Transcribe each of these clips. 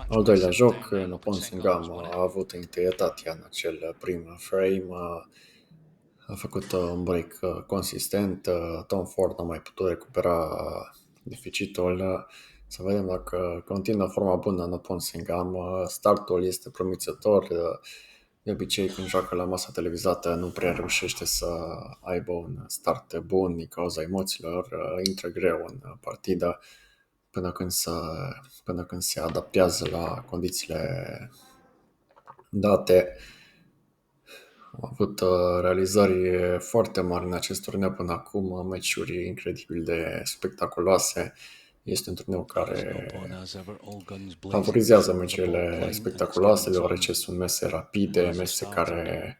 Al doilea joc, Noppon Saengkham a avut integritatea în acel prim frame, a făcut un break consistent, Tom Ford a mai putut recupera deficitul. Să vedem dacă continuă forma bună Noppon Saengkham. Startul este promițător. De obicei, când joacă la masa televizată, nu prea reușește să aibă un start bun din cauza emoțiilor. Intră greu în partidă până când se adaptează la condițiile date. Am avut realizări foarte mari în acest turneu până acum, meciuri incredibil de spectaculoase. Este un turneu care favorizează meciurile spectaculoase, deoarece sunt mese rapide, mese care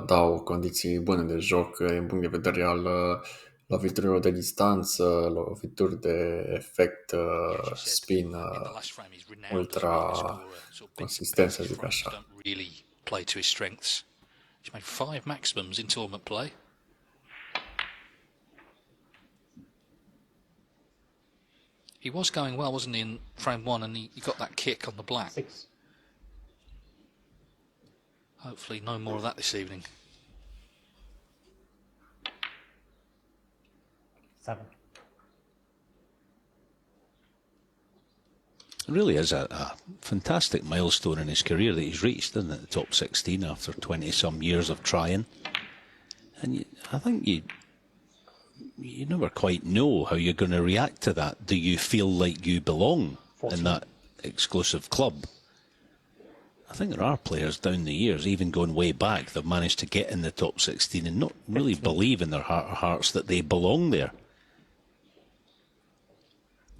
dau condiții bune de joc din punct de vedere al loviturilor de distanță, lovituri de efect, spin ultra consistent, să zic așa. Play to his strengths. He's made 5 maximums in tournament play. He was going well, wasn't he, in frame 1, and he got that kick on the black. 6. Hopefully no more of that this evening. 7. It really is a fantastic milestone in his career that he's reached, isn't it? The top 16 after 20-some years of trying. And I think you never quite know how you're going to react to that. Do you feel like you belong 14. in that exclusive club? I think there are players down the years, even going way back, that managed to get in the top 16 and not really 15. believe in their heart of hearts that they belong there.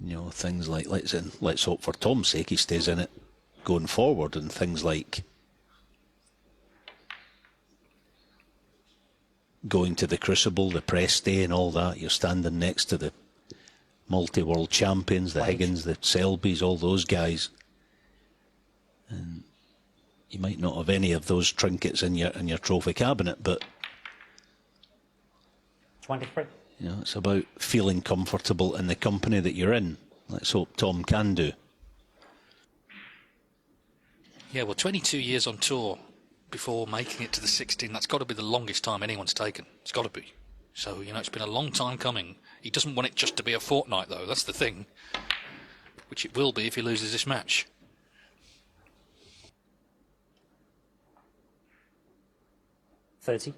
You know, things like, let's hope for Tom's sake he stays in it going forward, and things like going to the Crucible, the press day and all that. You're standing next to the multi-world champions, the Higgins, the Selbys, all those guys. And you might not have any of those trinkets in your trophy cabinet, but 23. you know, it's about feeling comfortable in the company that you're in. Let's hope Tom can do. Yeah, well, 22 years on tour before making it to the 16, that's got to be the longest time anyone's taken. It's got to be. So, you know, it's been a long time coming. He doesn't want it just to be a fortnight, though. That's the thing. Which it will be if he loses this match. 30.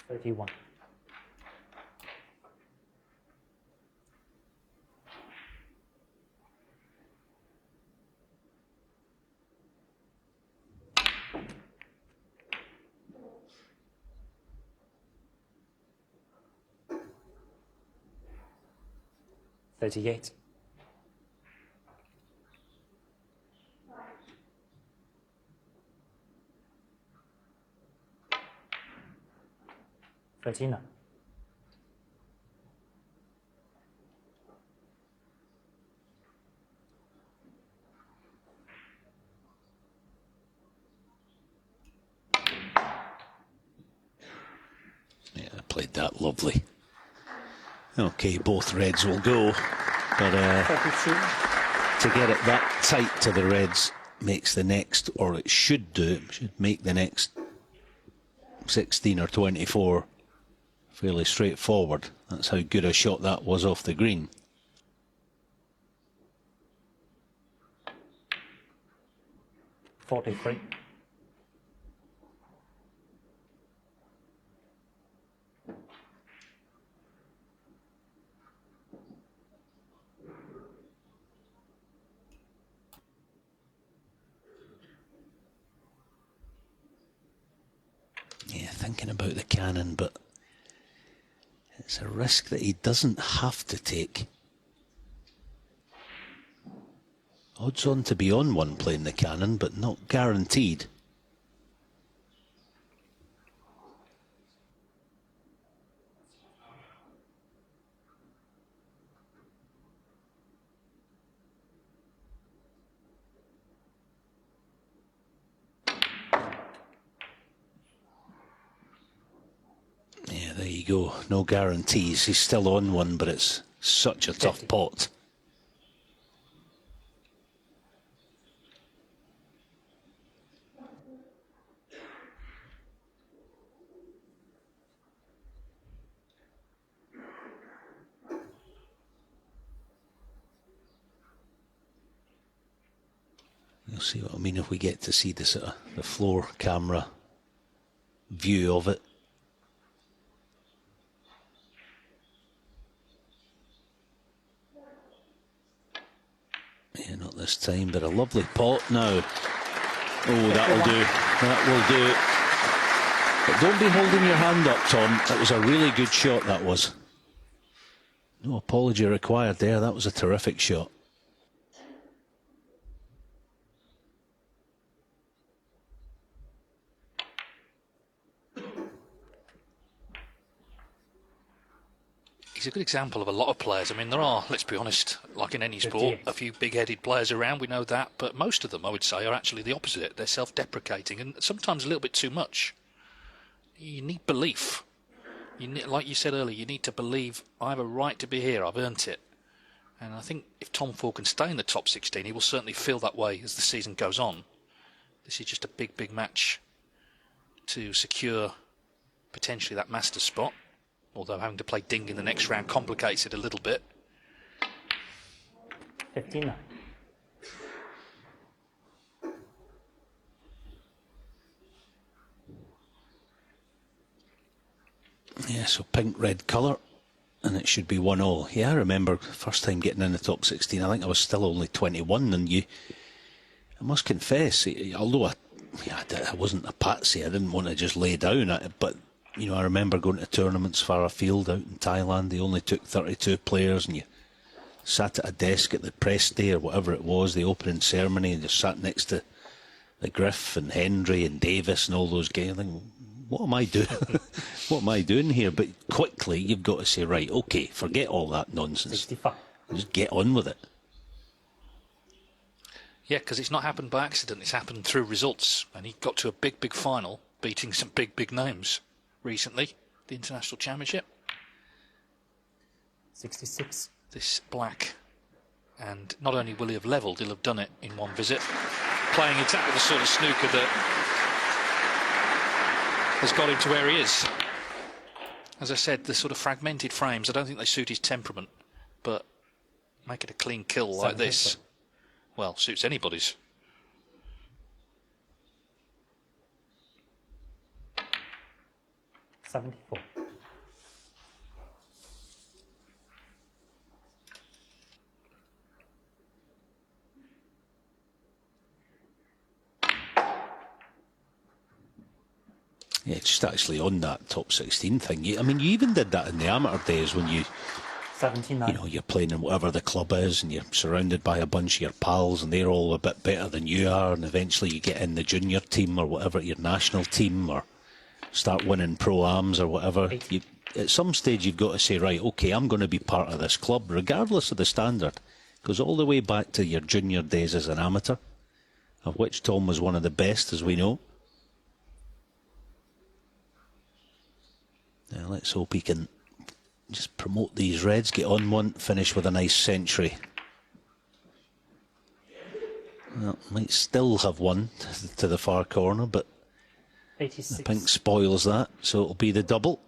31. 38. 39. Yeah, played that lovely. Okay, both reds will go, but to get it that tight to the reds makes the next, or it should do, should make the next 16 or 24 fairly straightforward. That's how good a shot that was off the green.43. Yeah, thinking about the cannon, but it's a risk that he doesn't have to take. Odds on to be on one playing the cannon, but not guaranteed. There you go. No guarantees. He's still on one, but it's such a tough pot. You'll see what I mean if we get to see the sort of the floor camera view of it. Yeah, not this time, but a lovely pot now. Oh, that'll do. That will do. But don't be holding your hand up, Tom. That was a really good shot, that was. No apology required there. That was a terrific shot. He's a good example of a lot of players. I mean, there are, let's be honest, like in any sport, a few big-headed players around, we know that, but most of them, I would say, are actually the opposite. They're self-deprecating and sometimes a little bit too much. You need belief. You need, like you said earlier, you need to believe, I have a right to be here, I've earned it. And I think if Tom Ford can stay in the top 16, he will certainly feel that way as the season goes on. This is just a big, big match to secure potentially that Masters spot. Although having to play Ding in the next round complicates it a little bit. 59. Yeah, so pink-red colour, and it should be 1-all. Yeah, I remember first time getting in the top 16, I think I was still only 21, and I must confess, although I wasn't a patsy, I didn't want to just lay down at it, but you know, I remember going to tournaments far afield out in Thailand. They only took 32 players, and you sat at a desk at the press day or whatever it was, the opening ceremony, and just sat next to the Griff and Hendry and Davis and all those guys. I think, what am I doing? What am I doing here? But quickly, you've got to say, right, okay, forget all that nonsense. 65. Just get on with it. Yeah, because it's not happened by accident. It's happened through results. And he got to a big, big final, beating some big, big names recently. The International Championship. 66. This black. And not only will he have levelled, he'll have done it in one visit. Playing exactly the sort of snooker that has got him to where he is. As I said, the sort of fragmented frames, I don't think they suit his temperament. But make it a clean kill like this, well, suits anybody's. $74. Yeah, just actually on that top 16 thing. I mean, you even did that in the amateur days when you 79. you know, you're playing in whatever the club is and you're surrounded by a bunch of your pals and they're all a bit better than you are, and eventually you get in the junior team or whatever, your national team, or start winning pro-ams or whatever. At some stage you've got to say, right, okay, I'm going to be part of this club, regardless of the standard. It goes all the way back to your junior days as an amateur, of which Tom was one of the best, as we know. Now let's hope he can just promote these reds, get on one, finish with a nice century. Well, might still have one to the far corner, but 86. the pink spoils that, so it'll be the double.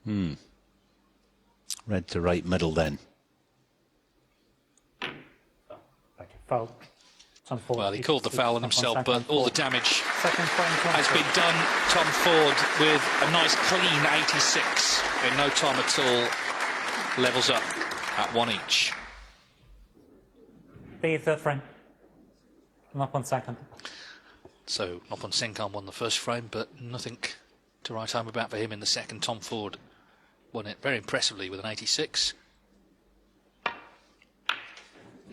Red to right middle then. Foul. Well, he called the foul on himself, but all the damage Second frame has been done. Tom Ford with a nice clean 86 in no time at all. Levels up at one each. The third frame. Noppon Saengkham. So Noppon Saengkham won the first frame, but nothing to write home about for him in the second. Tom Ford won it very impressively with an 86.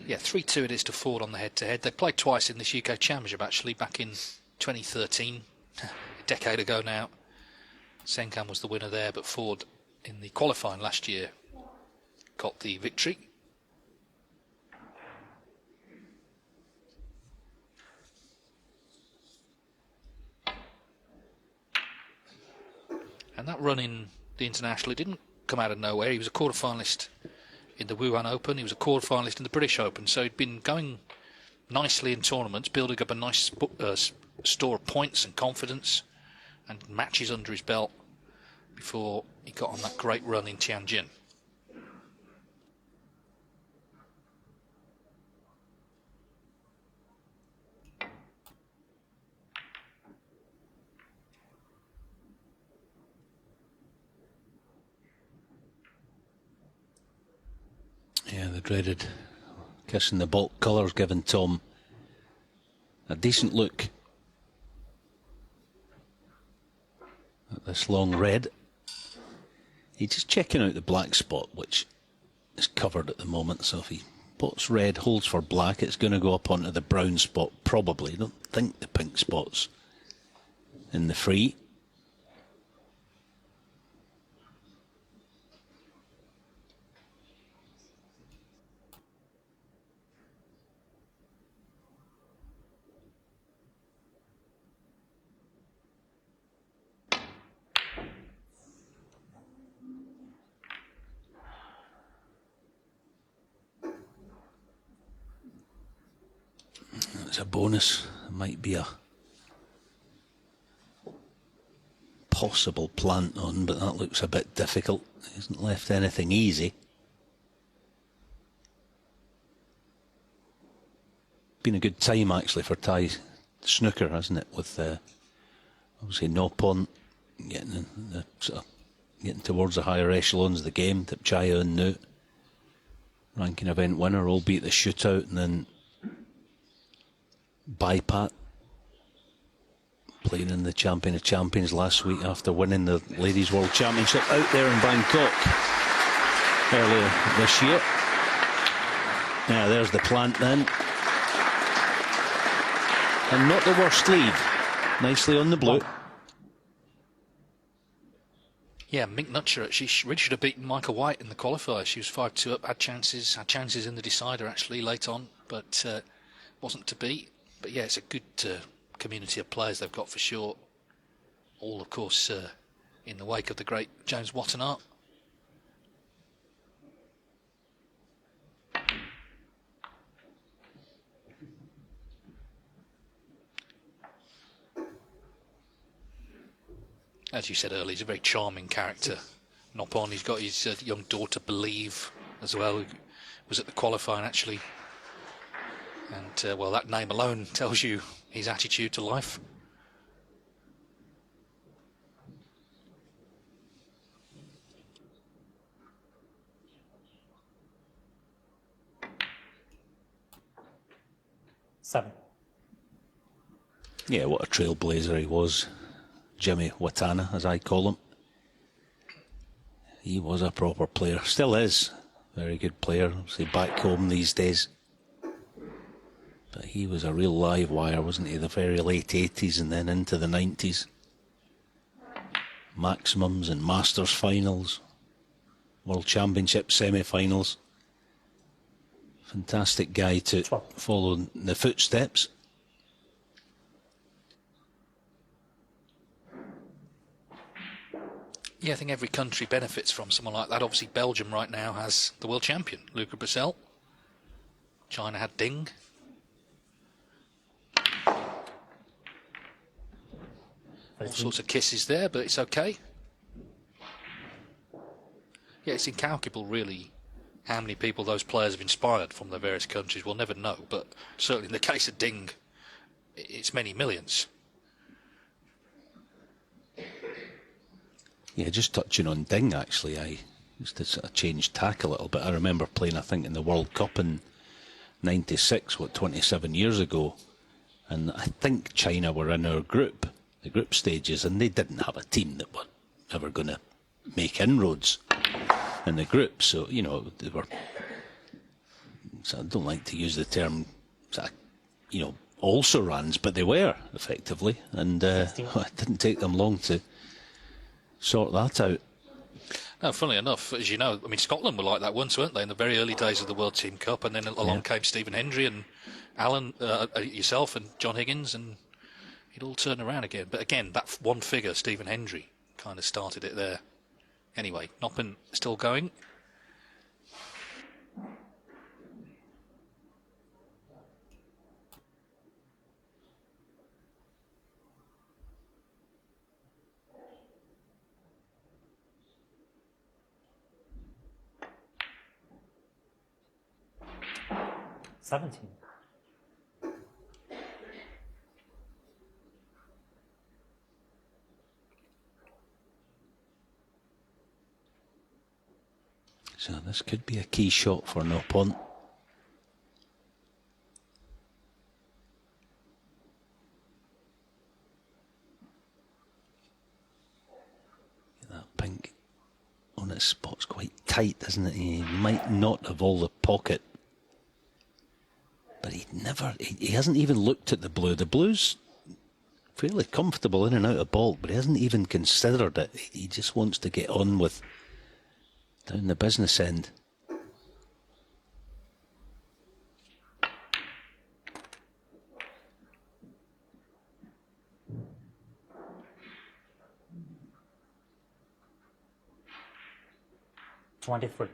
Yeah, 3-2 it is to Ford on the head-to-head. They played twice in this UK Championship, actually, back in 2013, a decade ago now. Saengkham was the winner there, but Ford, in the qualifying last year, got the victory. that run in the International, it didn't come out of nowhere. He was a quarter-finalist in the Wuhan Open. He was a quarter-finalist in the British Open. So he'd been going nicely in tournaments, building up a nice store of points and confidence and matches under his belt before he got on that great run in Tianjin. Yeah, the dreaded kissing the baulk colours, giving Tom a decent look at this long red. He's just checking out the black spot, which is covered at the moment, so if he spots red, holds for black, it's going to go up onto the brown spot, probably. I don't think the pink spot's in the free. It's a bonus. It might be a possible plant on, but that looks a bit difficult. He hasn't left anything easy. Been a good time actually for Thai snooker, hasn't it? With obviously Noppon getting towards the higher echelons of the game. Thipchaya and Nut, ranking event winner, all beat the shootout, and then Baipat playing in the Champion of Champions last week after winning the Ladies World Championship out there in Bangkok earlier this year. Now there's the plant then, and not the worst lead. Nicely on the blue. Yeah, Mink Nutcher, she really should have beaten Michael White in the qualifier. She was 5-2 up, had chances in the decider actually late on, but wasn't to beat. But yeah, it's a good community of players they've got for sure. All, of course, in the wake of the great James Wattenart. As you said earlier, he's a very charming character. Noppon, he's got his young daughter, Believe, as well, who was at the qualifying actually. And, well, that name alone tells you his attitude to life. Seven. Yeah, what a trailblazer he was. Jimmy Watana, as I call him. He was a proper player. Still is. Very good player. Obviously back home these days. But he was a real live wire, wasn't he? The very late 80s and then into the 90s. Maximums and Masters finals. World Championship semi-finals. Fantastic guy to follow in the footsteps. Yeah, I think every country benefits from someone like that. Obviously, Belgium right now has the world champion, Luca Brissell. China had Ding. All sorts of kisses there, but it's okay. Yeah, it's incalculable, really, how many people those players have inspired from their various countries. We'll never know, but certainly in the case of Ding, it's many millions. Yeah, just touching on Ding, actually, I used to sort of change tack a little bit. I remember playing, I think, in the World Cup in 96, 27 years ago, and I think China were in our group, the group stages, and they didn't have a team that were ever going to make inroads in the group. So, you know, they were, so I don't like to use the term, you know, also rans, but they were, effectively, and it didn't take them long to sort that out. No, funnily enough, as you know, I mean, Scotland were like that once, weren't they, in the very early days of the World Team Cup, and then along came Stephen Hendry and Alan, yourself and John Higgins, and it all turned around again. But again, that one figure, Stephen Hendry, kind of started it there. Anyway, Noppon still going. Seventeen. So this could be a key shot for Noppon. That pink on its spot's quite tight, isn't it? He might not have all the pocket, but he hasn't even looked at the blue. The blue's fairly comfortable in and out of baulk, but he hasn't even considered it. He just wants to get on with down the business end. $23.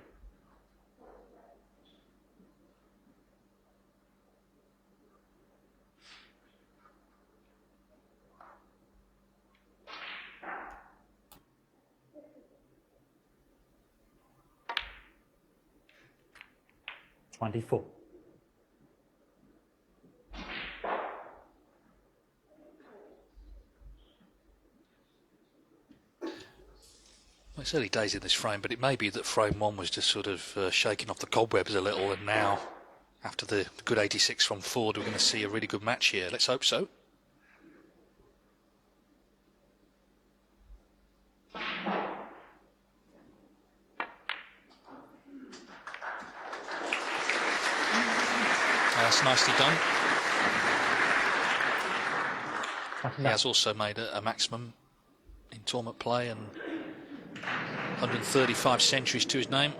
$24. Well, it's early days in this frame, but it may be that frame one was just sort of shaking off the cobwebs a little, and now, after the good 86 from Ford, we're going to see a really good match here. Let's hope so. That's nicely done. He has also made a maximum in tournament play and 135 centuries to his name.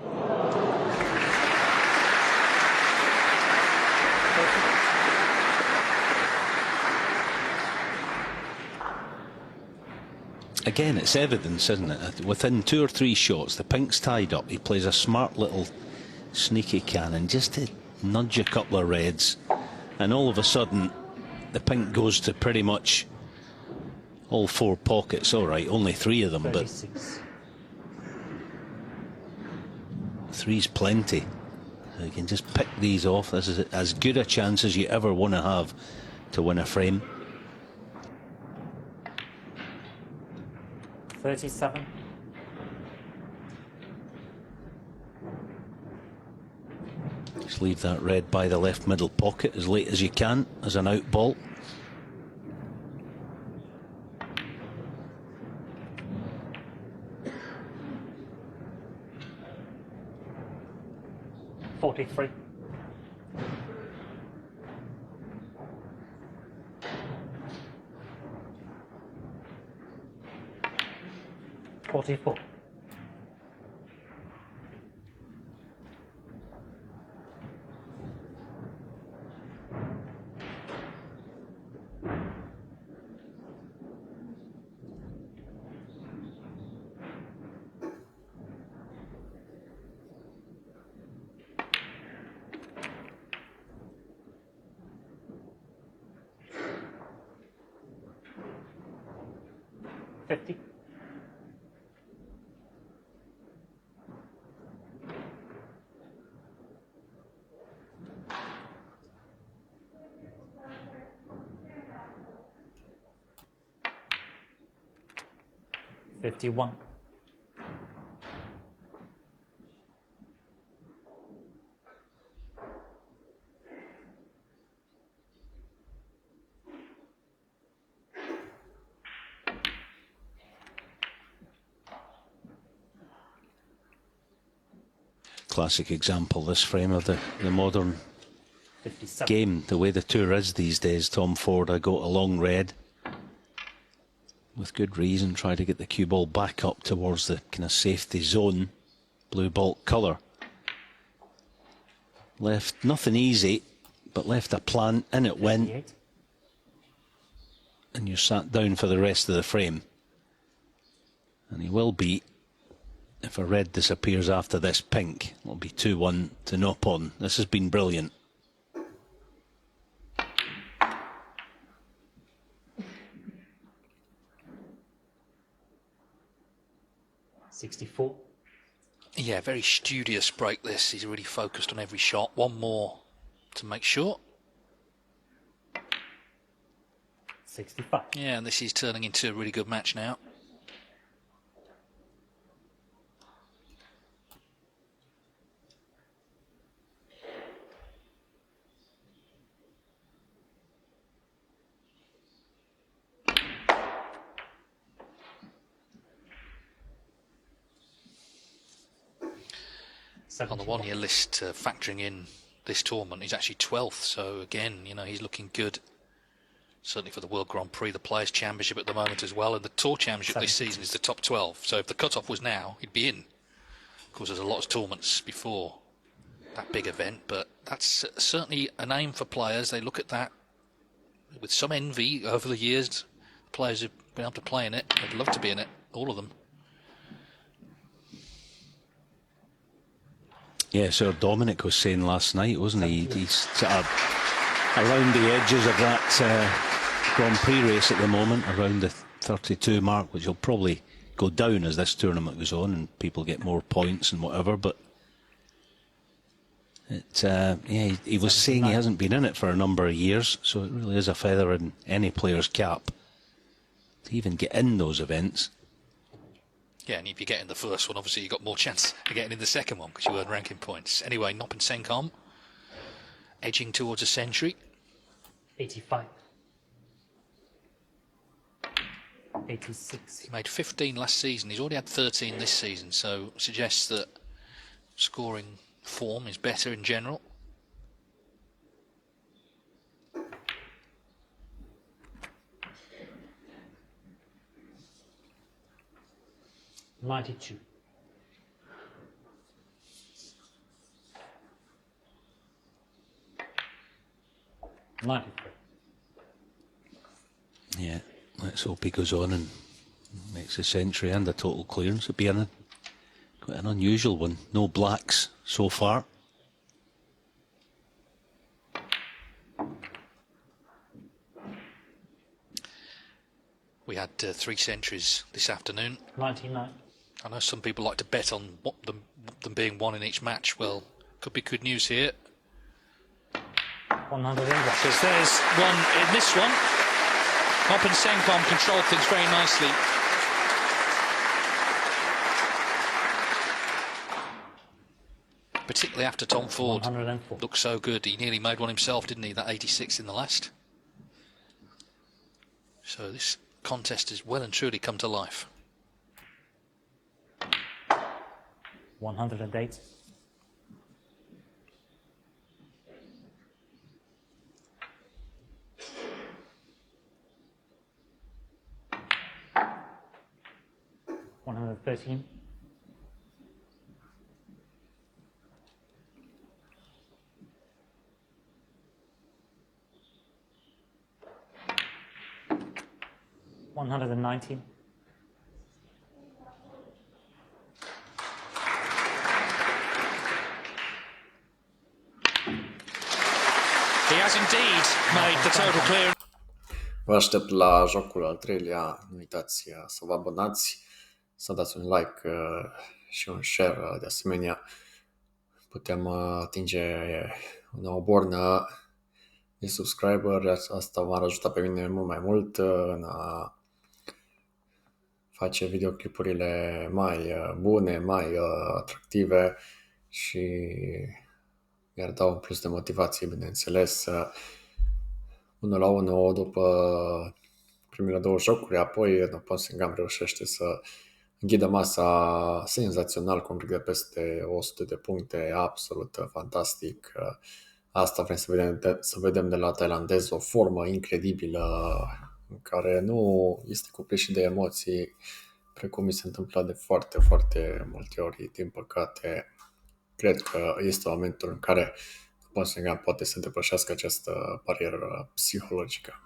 Again, it's evidence, isn't it? Within 2 or 3 shots, the pink's tied up. He plays a smart little sneaky cannon just to nudge a couple of reds, and all of a sudden the pink goes to pretty much all 4 pockets. All right, only 3 of them, 36. but 3's plenty. So you can just pick these off. This is as good a chance as you ever want to have to win a frame. 37. Just leave that red by the left middle pocket as late as you can as an out ball. $43. $44. $50. $51. Classic example, this frame of the modern 57. game, the way the tour is these days. Tom Ford, I got a long red with good reason, try to get the cue ball back up towards the kind of safety zone. Blue baulk colour. Left nothing easy, but left a plant, in it went, 58. and you're sat down for the rest of the frame. And he will be, if a red disappears after this pink, it'll be 2-1 to Noppon. This has been brilliant. $64. Yeah, very studious break this. He's really focused on every shot. One more to make sure. 65. Yeah, and this is turning into a really good match now. On the one-year list, factoring in this tournament, he's actually 12th. So again, you know, he's looking good. Certainly for the World Grand Prix, the Players' Championship at the moment as well, and the Tour Championship this season is the top 12. So if the cut-off was now, he'd be in. Of course, there's a lot of tournaments before that big event, but that's certainly a name for players. They look at that with some envy over the years. Players who've been able to play in it, they'd love to be in it, all of them. Yeah, so Dominic was saying last night, wasn't he? He's sort of around the edges of that Grand Prix race at the moment, around the 32 mark, which will probably go down as this tournament goes on and people get more points and whatever. But yeah, he was saying he hasn't been in it for a number of years, so it really is a feather in any player's cap to even get in those events. Yeah, and if you get in the first one, obviously you've got more chance of getting in the second one because you earn ranking points. Anyway, Noppon Saengkham edging towards a century. 85. 86. He made 15 last season. He's already had 13 this season, so suggests that scoring form is better in general. $92. $93. Yeah, let's hope he goes on and makes a century and a total clearance. It'd be quite an unusual one. No blacks so far. We had 3 centuries this afternoon. 99. I know some people like to bet on them being one in each match. Well, could be good news here. 100. Because there's one in this one. Noppon Saengkham controlled things very nicely. Particularly after Tom Ford 104. looked so good. He nearly made one himself, didn't he? That 86 in the last. So this contest has well and truly come to life. 108. $113. $119. He has indeed made the total clearance. Vă aștept la jocul al treilea. Nu uitați să vă abonați, să dați un like și un share de asemenea. Putem atinge o nouă bornă de subscriber. Asta m-ar ajuta pe mine mult mai mult în a face videoclipurile mai bune, mai atractive și mi-ar da un plus de motivație, bineînțeles. 1-1 după primele 2 jocuri, apoi Noppon Saengkham reușește să înghidă masa senzațional cu un pic de peste 100 de puncte, absolut fantastic. Asta vrem să vedem de la tailandez, o formă incredibilă în care nu este cuprins și de emoții, precum mi se întâmplă de foarte, foarte multe ori, din păcate. Cred că este momentul în care Noppon Saengkham poate să depășească această barieră psihologică.